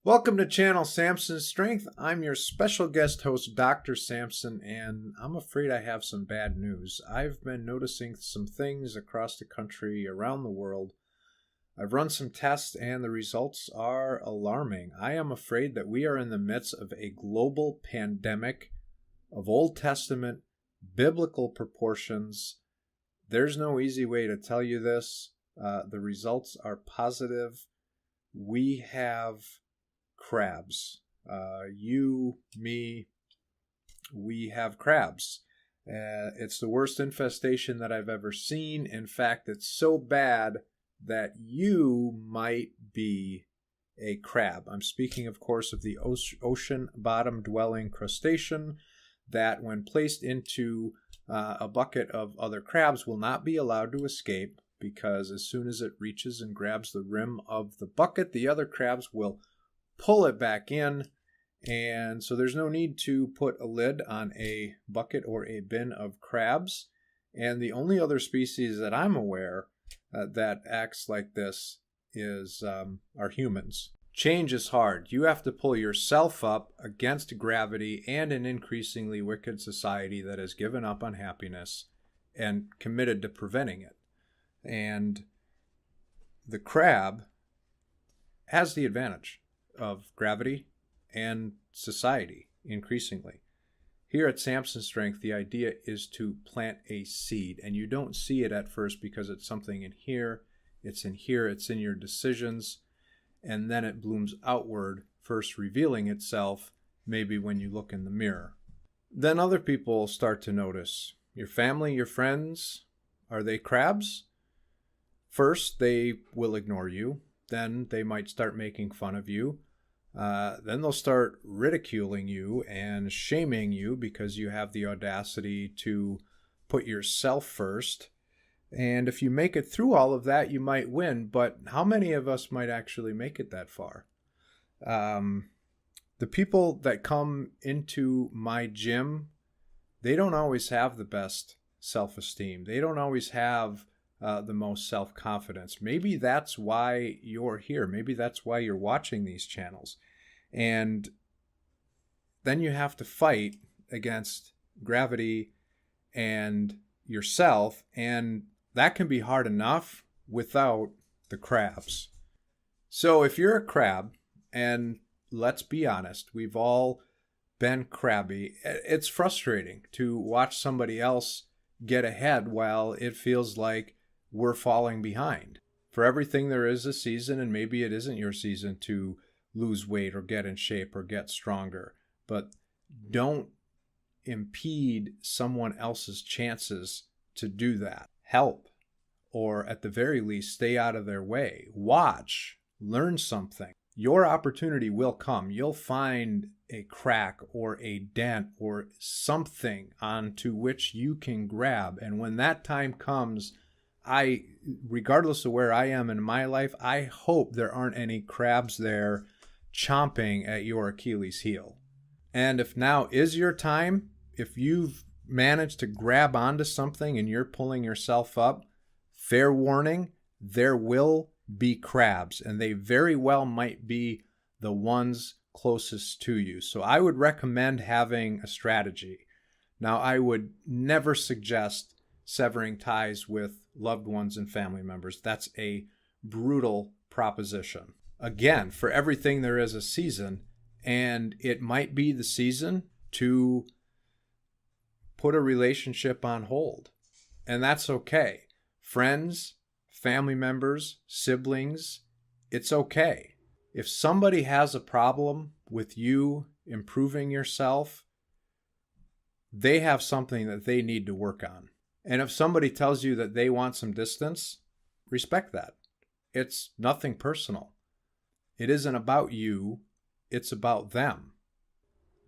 Welcome to Channel Samson's Strength. I'm your special guest host, Dr. Samson, and I'm afraid I have some bad news. I've been noticing some things across the country, around the world. I've run some tests, and the results are alarming. I am afraid that we are in the midst of a global pandemic of Old Testament biblical proportions. There's no easy way to tell you this. The results are positive. We have crabs. You, me, we have crabs. It's the worst infestation that I've ever seen. In fact, it's so bad that you might be a crab. I'm speaking, of course, of the ocean bottom dwelling crustacean that, when placed into a bucket of other crabs, will not be allowed to escape, because as soon as it reaches and grabs the rim of the bucket, the other crabs will pull it back in, and so there's no need to put a lid on a bucket or a bin of crabs. And the only other species that I'm aware that acts like this are humans. Change is hard. You have to pull yourself up against gravity and an increasingly wicked society that has given up on happiness and committed to preventing it. And the crab has the advantage of gravity and society increasingly. Here at Samson Strength, the idea is to plant a seed, and you don't see it at first because it's something in here, it's in your decisions, and then it blooms outward, first revealing itself maybe when you look in the mirror. Then other people start to notice. Your family, your friends, are they crabs? First, they will ignore you. Then they might start making fun of you. Then they'll start ridiculing you and shaming you because you have the audacity to put yourself first. And if you make it through all of that, you might win. But how many of us might actually make it that far? The people that come into my gym, they don't always have the best self-esteem. They don't always have the most self-confidence. Maybe that's why you're here. Maybe that's why you're watching these channels. And then you have to fight against gravity and yourself, and that can be hard enough without the crabs. So if you're a crab, and let's be honest, we've all been crabby, it's frustrating to watch somebody else get ahead while it feels like we're falling behind. For everything there is a season, and maybe it isn't your season to lose weight or get in shape or get stronger. But don't impede someone else's chances to do that. Help, or at the very least, stay out of their way. Watch, learn something. Your opportunity will come. You'll find a crack or a dent or something onto which you can grab. And when that time comes, regardless of where I am in my life, I hope there aren't any crabs there chomping at your Achilles heel. And if now is your time, if you've managed to grab onto something and you're pulling yourself up, fair warning, there will be crabs, and they very well might be the ones closest to you. So I would recommend having a strategy. Now, I would never suggest severing ties with loved ones and family members. That's a brutal proposition. Again, for everything there is a season, and it might be the season to put a relationship on hold. And that's okay. Friends, family members, siblings, it's okay. If somebody has a problem with you improving yourself, they have something that they need to work on. And if somebody tells you that they want some distance, respect that. It's nothing personal. It isn't about you, it's about them.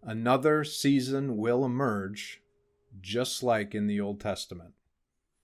Another season will emerge, just like in the Old Testament.